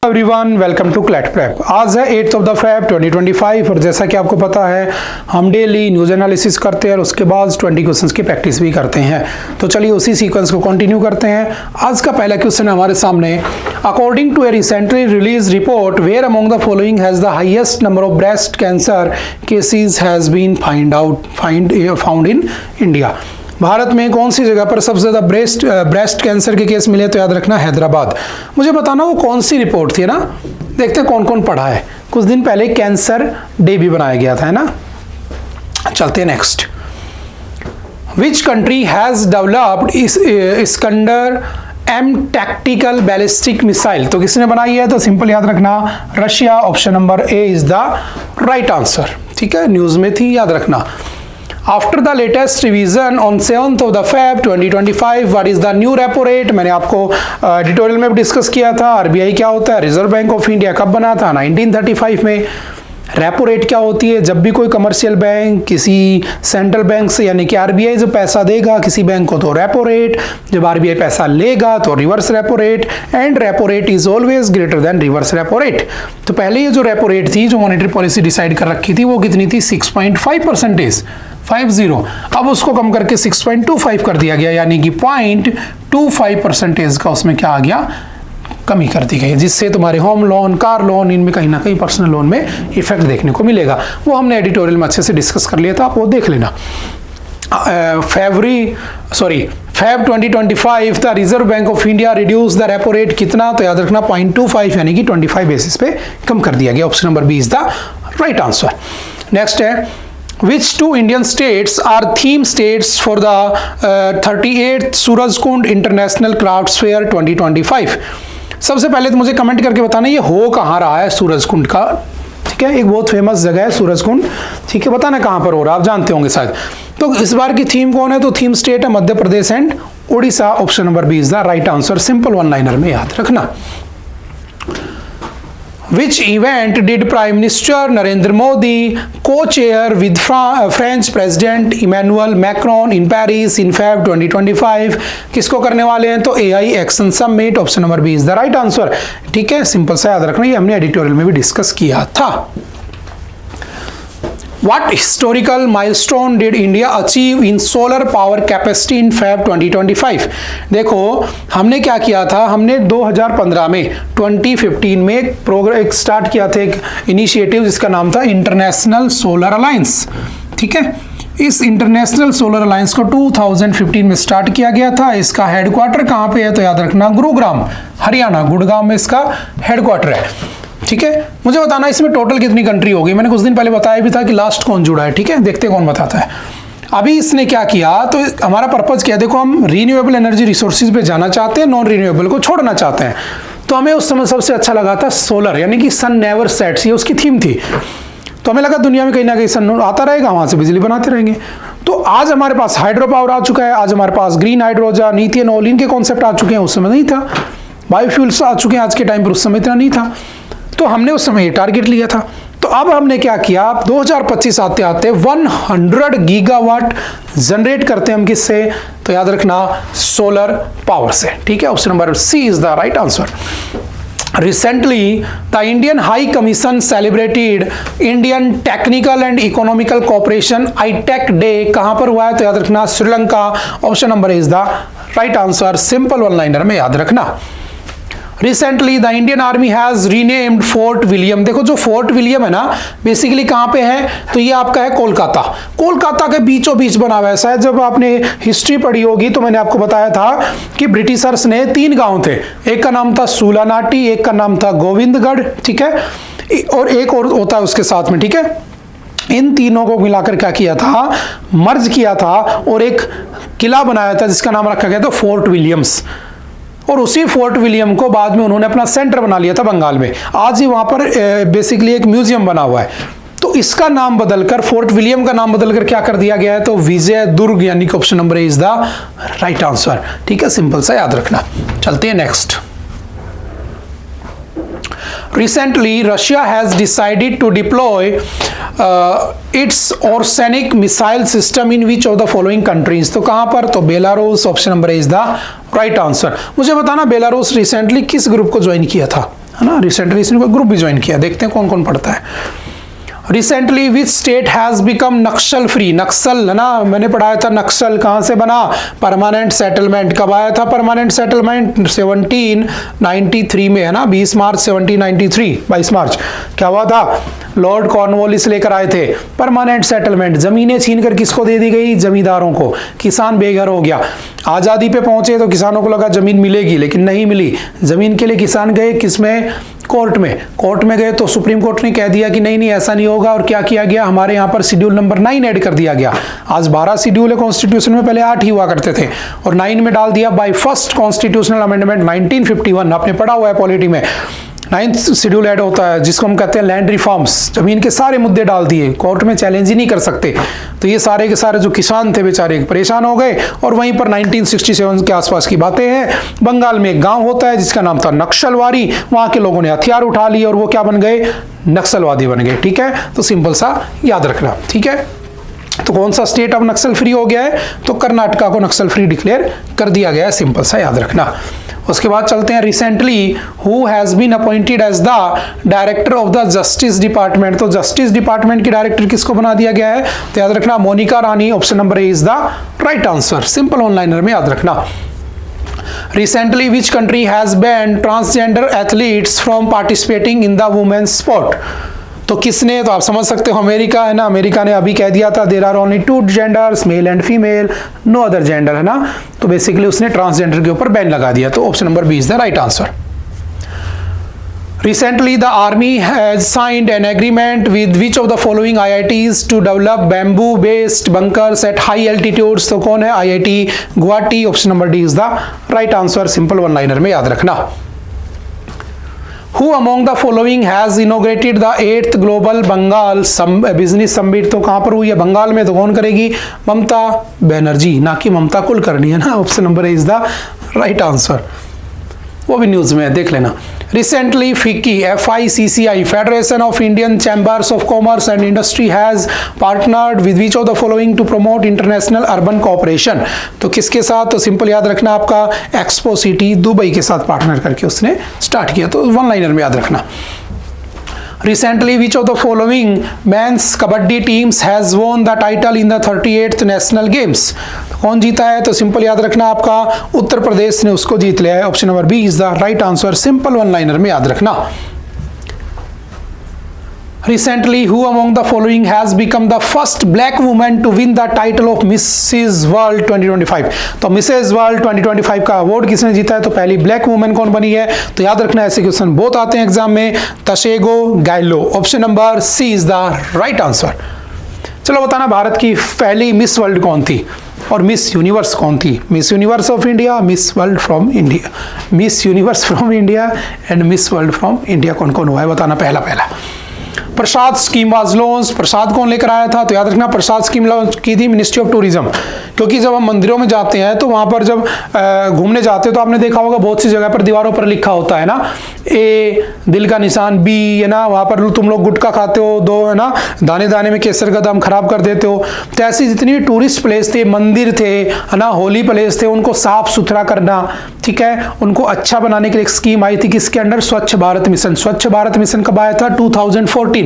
Everyone, welcome to CLAT prep. आज है 8 Feb 2025 और जैसा कि आपको पता है हम डेली न्यूज़ एनालिसिस करते हैं और उसके बाद 20 क्वेश्चंस की प्रैक्टिस भी करते हैं। तो चलिए उसी सीक्वेंस को कंटिन्यू करते हैं। आज का पहला क्वेश्चन है हमारे सामने। According to a recently release report where among the following has the highest number of breast cancer cases has been found in India. Bharat में कौन सी जगह पर सबसे ज़्यादा ब्रेस्ट कैंसर के केस मिले? तो याद रखना हैदराबाद। मुझे बताना वो कौन सी रिपोर्ट थी ना। देखते हैं कौन कौन पढ़ा है। कुछ दिन पहले कैंसर डे भी बनाया गया था, है ना। चलते हैं next. Which country has developed Iskander M tactical ballistic missile? तो किसने बनाई है? तो सिंपल याद रखना Russia. Option number A is the right answer. ठीक है, न्यूज़ में थी, याद रखना। After the latest revision on 7th of the Feb 2025, what is the new repo rate? मैंने आपको एडिटोरियल में भी डिस्कस किया था। आरबीआई क्या होता है? रिजर्व बैंक ऑफ इंडिया कब बना था? 1935 में। रेपो रेट क्या होती है? जब भी कोई कमर्शियल बैंक किसी सेंट्रल बैंक से, यानी कि आरबीआई जो पैसा देगा किसी बैंक को तो रेपो रेट, जब आरबीआई पैसा लेगा तो reverse repo rate, and repo rate is always greater than reverse repo rate. तो पहले ये जो रेपो रेट थी, जो मॉनेटरी पॉलिसी डिसाइड कर रखी थी, वो कितनी थी? 6.5%, 50। अब उसको कम करके 6.25 कर दिया गया, यानी कि 0.25% का उसमें क्या आ गया? कमी कर दी गई, जिससे तुम्हारे होम लोन, कार लोन, इनमें कहीं ना कहीं पर्सनल लोन में इफेक्ट देखने को मिलेगा। वो हमने एडिटोरियल में अच्छे से डिस्कस कर लिया था, आप वो देख लेना। Feb 2025 the reserve bank of India reduce the repo rate कितना? तो याद रखना 0.25, यानी कि 25 बेसिस पे कम कर दिया गया। Option number B is the right answer. Next है Which two Indian states are theme states for the 38th Surajkund international crafts fair 2025? सबसे पहले तो मुझे कमेंट करके बताना ये हो कहाँ रहा है सूरजकुंड का। ठीक है, एक बहुत फेमस जगह है सूरजकुंड। ठीक है, बताना कहाँ पर हो रहा है, आप जानते होंगे शायद। तो इस बार की थीम कौन है? तो थीम स्टेट है Madhya Pradesh and Orissa. Option number B is the right answer. Simple one liner में याद रखना। Which event did Prime Minister Narendra Modi co-chair with French President Emmanuel Macron in Paris in Feb 2025? किसको करने वाले हैं? तो AI Action Summit। Option number B is the right answer. ठीक है, सिंपल सा याद रखना, ये हमने एडिटोरियल में भी डिस्कस किया था। What historical milestone did India achieve in solar power capacity in Feb 2025? देखो हमने क्या किया था, हमने 2015 में 2015 में एक प्रोग्राम स्टार्ट किया था, एक इनिशिएटिव जिसका नाम था इंटरनेशनल सोलर अलायंस। ठीक है, इस इंटरनेशनल सोलर अलायंस को 2015 में स्टार्ट किया गया था। इसका हेडक्वार्टर कहाँ पे है? तो याद रखना गुरुग्राम, हरियाणा, गुड़गांव में इसका हेडक्वार्टर है। ठीक है, मुझे बताना इसमें टोटल कितनी कंट्री होगी। मैंने कुछ दिन पहले बताया भी था कि लास्ट कौन जुड़ा है। ठीक है, देखते कौन बताता है। अभी इसने क्या किया, तो हमारा पर्पज क्या है? देखो हम रीन्यूएबल एनर्जी रिसोर्सेज पे जाना चाहते हैं, नॉन रीन्यूएबल को छोड़ना चाहते हैं। तो हमें उस समय सबसे अच्छा लगा था सोलर, यानी कि सन नेवर सेट्स, ये उसकी थीम थी। तो हमें लगा दुनिया में कहीं ना कहीं सन आता रहेगा, वहां से बिजली बनाते रहेंगे। तो आज हमारे पास हाइड्रो पावर आ चुका है, आज हमारे पास ग्रीन हाइड्रोजन, इथेनॉल, इनके कॉन्सेप्ट आ चुके हैं, उस समय नहीं था। बायोफ्यूल्स आ चुके हैं आज के टाइम पर, उस समय इतना नहीं था। तो हमने उस समय टारगेट लिया था। तो अब हमने क्या किया, 2025 आते आते 100 गीगावाट जनरेट करते हैं हम किससे? तो याद रखना सोलर पावर से। ठीक है, option number C is the right answer. Recently, the Indian High Commission celebrated Indian Technical and Economical Cooperation (ITEC) Day। कहां पर हुआ है? तो याद रखना Sri Lanka. Option number is the right answer. Simple one liner में याद रखना। Recently the Indian army has renamed fort William. देखो जो फोर्ट विलियम है ना, बेसिकली कहाँ पे है? तो ये आपका है कोलकाता। कोलकाता के बीचों बीच बना हुआ है। शायद जब आपने हिस्ट्री पढ़ी होगी तो मैंने आपको बताया था कि ब्रिटिशर्स ने 3 गांव थे, एक का नाम था सूलानाटी, एक का नाम था गोविंदगढ़, ठीक है, और एक और होता है उसके साथ में। ठीक है, इन तीनों को मिलाकर क्या किया था? मर्ज किया था और एक किला बनाया था जिसका नाम रखा गया था फोर्ट विलियम्स। और उसी फोर्ट विलियम को बाद में उन्होंने अपना सेंटर बना लिया था बंगाल में। आज ही वहां पर बेसिकली एक म्यूजियम बना हुआ है। तो इसका नाम बदलकर, फोर्ट विलियम का नाम बदलकर क्या कर दिया गया है? तो विजय दुर्ग, यानी कि option number is the right answer. ठीक है, सिंपल सा याद रखना। चलते हैं next. Recently, Russia has decided to deploy its Orsenic missile system in which of the following countries? तो कहां पर? तो Belarus. Option number is the right answer. मुझे बताना बेलारूस रिसेंटली किस ग्रुप को ज्वाइन किया था? है ना, रिसेंटली इसने कोई ग्रुप भी ज्वाइन किया, देखते हैं कौन कौन पढ़ता है। Recently which state has become Naxal free, Naxal है ना, मैंने पढ़ाया था नक्सल कहाँ से बना, परमानेंट सेटलमेंट। कब आया था परमानेंट सेटलमेंट? 1793 में, है ना, 20 मार्च 1793, 22 मार्च। क्या हुआ था? लॉर्ड कॉर्नवालिस लेकर आए थे परमानेंट सेटलमेंट। जमीनें छीनकर किसको दे दी गई? जमींदारों को। किसान बेघर हो गया। आज़ादी पे पहुंचे तो किसानों को लगा जमीन मिलेगी, लेकिन नहीं मिली। जमीन के लिए किसान गए किसमें? कोर्ट में। कोर्ट में गए तो सुप्रीम कोर्ट ने कह दिया कि नहीं नहीं ऐसा नहीं होगा, और क्या किया गया? हमारे यहाँ पर शेड्यूल नंबर 9 ऐड कर दिया गया। आज 12 शेड्यूल है कॉन्स्टिट्यूशन में, पहले 8 ही हुआ करते थे, और 9 में डाल दिया बाय फर्स्ट कॉन्स्टिट्यूशनल अमेंडमेंट 1951। आपने पढ़ा हुआ है पॉलिटी में, 9th शेड्यूल ऐड होता है जिसको हम कहते हैं लैंड रिफॉर्म्स। जमीन के सारे मुद्दे डाल दिए, कोर्ट में चैलेंज ही नहीं कर सकते। तो ये सारे के सारे जो किसान थे बेचारे परेशान हो गए। और वहीं पर 1967 के आसपास की बातें हैं, बंगाल में एक गांव होता है जिसका नाम था नक्सलवाड़ी। वहां के लोगों ने हथियार उठा लिए और वो क्या बन गए? नक्सलवादी बन गए। ठीक है, तो सिंपल सा याद रखना। ठीक है, तो कौन सा स्टेट अब नक्सल फ्री हो गया है? तो कर्नाटका को नक्सल फ्री डिक्लेयर कर दिया गया है, सिंपल सा याद रखना। उसके बाद चलते हैं, recently who has been appointed as the director of the justice department. तो जस्टिस डिपार्टमेंट की डायरेक्टर किसको बना दिया गया है? तो याद रखना Monika Rani, option number A is the right answer. Simple one liner में याद रखना। Recently, which country has banned transgender athletes from participating in the women's sport? तो किसने? तो आप समझ सकते हो अमेरिका है ना। अमेरिका ने अभी कह दिया था there are only 2 genders, male and female, no other gender, है ना। तो बेसिकली उसने ट्रांसजेंडर के ऊपर बैन लगा दिया। तो option number B is the right answer. Recently, the Army has signed an agreement with which of the following IITs to develop bamboo-based bunkers at high altitudes? तो कौन है? IIT Guwahati, option number D is the right answer. Simple one liner में याद रखना। Who among the following has inaugurated the 8th Global Bengal Business Summit? तो कहाँ पर हुई है? बंगाल में। तो कौन करेगी? ममता बनर्जी, ना कि ममता कुलकर्णी, है ना। Option number is the right answer. वो भी न्यूज में है, देख लेना। Recently FICCI FICCI federation of Indian chambers of commerce and industry has partnered with which of the following to promote international urban cooperation? तो किसके साथ? तो सिंपल याद रखना आपका एक्सपो सिटी दुबई के साथ पार्टनर करके उसने स्टार्ट किया। तो वन लाइनर में याद रखना। Recently, which of the following men's kabaddi teams has won the title in the 38th national games? कौन जीता है? तो सिंपल याद रखना आपका उत्तर प्रदेश ने उसको जीत लिया है। Option number B is the right answer. Simple one liner में याद रखना। Recently, who among the following has become the first black woman to win the title of Mrs. World 2025? तो Mrs. World 2025 का अवार्ड किसने जीता है? तो पहली ब्लैक वुमेन कौन बनी है? तो याद रखना, ऐसे क्वेश्चन बहुत आते हैं एग्जाम में। तशेगो गायलो, option number C is the right answer. चलो बताना, भारत की पहली मिस वर्ल्ड कौन थी और मिस यूनिवर्स कौन थी? Miss universe of India, miss world from India, miss universe from India and miss world from India कौन कौन हुआ है? बताना पहला। प्रसाद स्कीम वाज लॉन्च। प्रसाद कौन लेकर आया था? तो याद रखना, प्रसाद स्कीम लॉन्च की थी मिनिस्ट्री ऑफ टूरिज्म। क्योंकि जब हम मंदिरों में जाते हैं तो वहां पर जब घूमने जाते हैं तो आपने देखा होगा बहुत सी जगह पर दीवारों पर लिखा होता है ना, ए दिल का निशान, बी, है ना, वहां पर तुम लोग गुटखा खाते हो, दो, है ना, दाने दाने में केसर का दाम खराब कर देते हो। तो ऐसी जितनी भी टूरिस्ट प्लेस थे, मंदिर थे, है ना, होली प्लेस थे, उनको साफ सुथरा करना, ठीक है, उनको अच्छा बनाने के लिए एक स्कीम आई थी किसके अंडर? स्वच्छ भारत मिशन। स्वच्छ भारत मिशन कब आया था? 2014।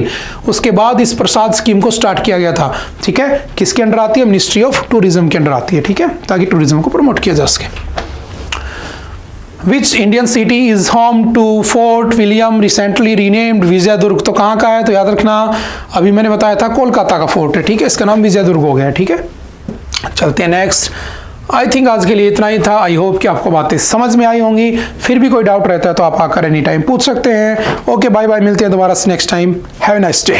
उसके बाद इस प्रसाद स्कीम को स्टार्ट किया गया था। ठीक है, किसके अंडर आती है? मिनिस्ट्री ऑफ टूरिज्म के अंडर आती है। ठीक है, ताकि टूरिज्म को प्रमोट किया जा सके। Which Indian city is home to Fort William recently renamed Vijaydurg? तो कहाँ का है? तो याद रखना, अभी मैंने बताया था कोलकाता का फोर्ट है। ठीक है, इसका नाम विजयदुर्ग हो गया। ठीक है, चलते हैं नेक्स्ट। आई थिंक आज के लिए इतना ही था। आई होप कि आपको बातें समझ में आई होंगी। फिर भी कोई डाउट रहता है तो आप आकर एनी टाइम पूछ सकते हैं। ओके, बाय बाय, मिलते हैं दोबारा next time. Have a nice day.